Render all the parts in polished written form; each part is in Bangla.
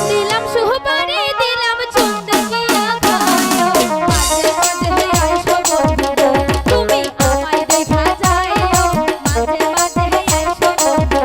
দিলাম সুপারি দিলাম চন্দ্রিকা খায়ো মাঝে মাঝে আইসো বন্ধু তুমি আমায় দেখা যায়ও মাঝে মাঝে আইসো বন্ধু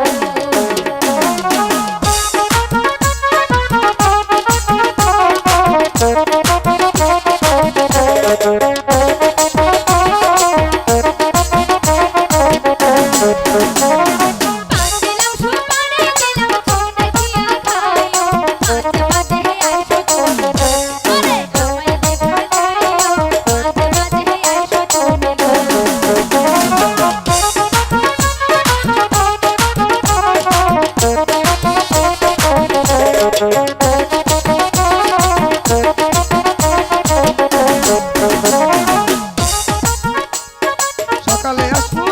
সকালে আসবো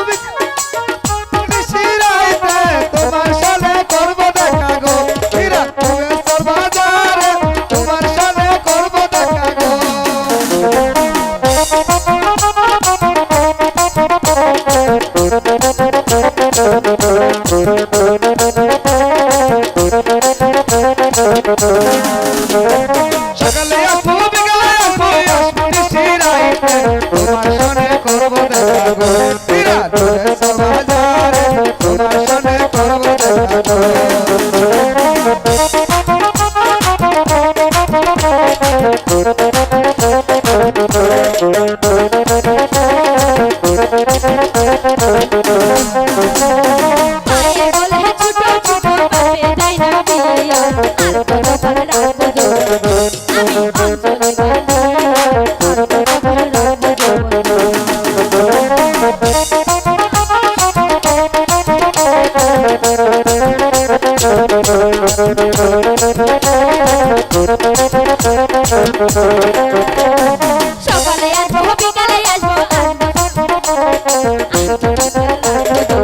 নিশিরাইতে তোমার সাথে করব দেখা গো সিরাজপুরের বাজারে তোমার সাথে করব দেখা গো সকালে আসবো বিকালে আসবো নিশিরাইতে তোমার সাথে করব দেখা গো সিরাজপুরের বাজারে তোমার সাথে করব দেখা গো মায়ে বলে ছোট ছোট বাপে দেয় না বিয়া আর কত করে রাখবো জোর আমি অঞ্চলে বানিয়া আর কত করে রাখবো সকালে আসবো বিকালে আসবো আমি অঞ্চলে বানিয়া আর কত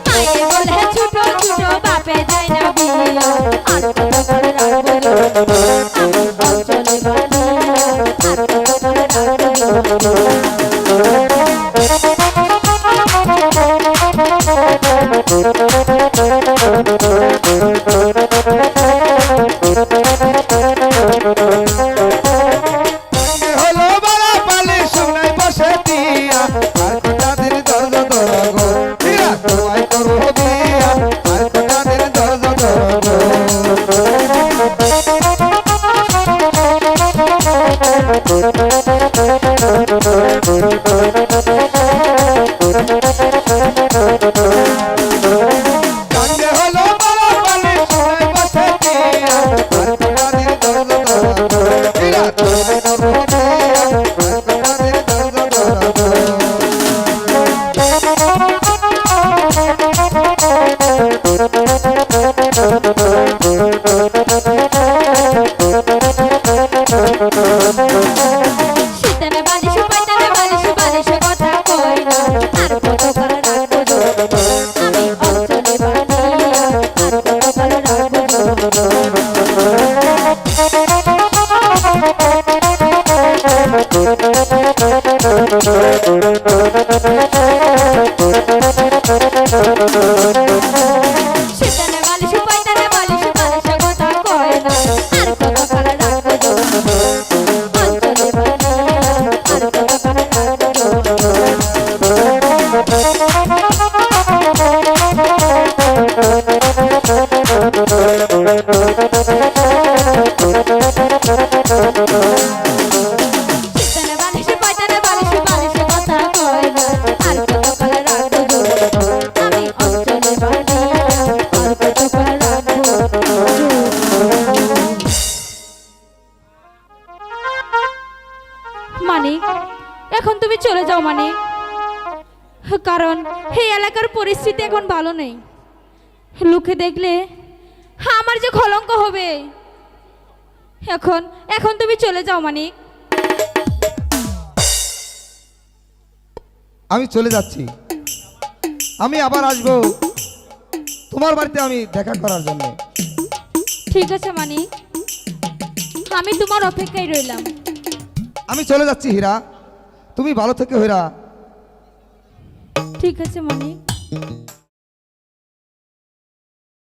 মায়ে বলে ছোট ছোট বাপে যায় না বিয়া আর কত করে রাখবো আমি অঞ্চলে বানিয়া আর কত করে রাখবো হলো বলা পালি শুনাই বসে দিয়া আর কোটা দিন দরজ দরগো দিয়া তোমায় করব দিয়া আর কোটা দিন দরজ দরগো কান্দে হলো বলা পালি শুনাই বসে দিয়া আর কোটা দিন দরজ দরগো দিয়া তোমায় করব দিয়া আর কোটা দিন দরজ দরগো শীতনে বালিশ পাইতানে বালিশ বালিশ কথা কই না আর কত করে রাখবো জোর আমি অঞ্চলে বানিয়া আর কত করে রাখবো শীতনে বালিশ পাইতানে বালিশ বালিশ কথা কই না আর কত করে রাখবো জোর অঞ্চলে বানিয়া আর কত করে শীতনে বালিশ পাইতানে বালিশ বালিশ কথা কই না আর কত করে রাখবো জোর আমি অঞ্চলে বানিয়া আর কত করে রাখবো মানিক এখন তুমি চলে যাও মানিক কারণ এই এলাকার পরিস্থিতি এখন ভালো নেই লোকে দেখলে আমার যে কলঙ্ক হবে এখন এখন তুমি চলে যাও মানিক আমি চলে যাচ্ছি আমি আবার আসবো তোমার বাড়িতে আমি দেখা করার জন্য। ঠিক আছে মানিক, আমি তোমার অপেক্ষায় রইলাম। আমি চলে যাচ্ছি হীরা, তুমি ভালো থেকে হীরা। ঠিক আছে মানিক।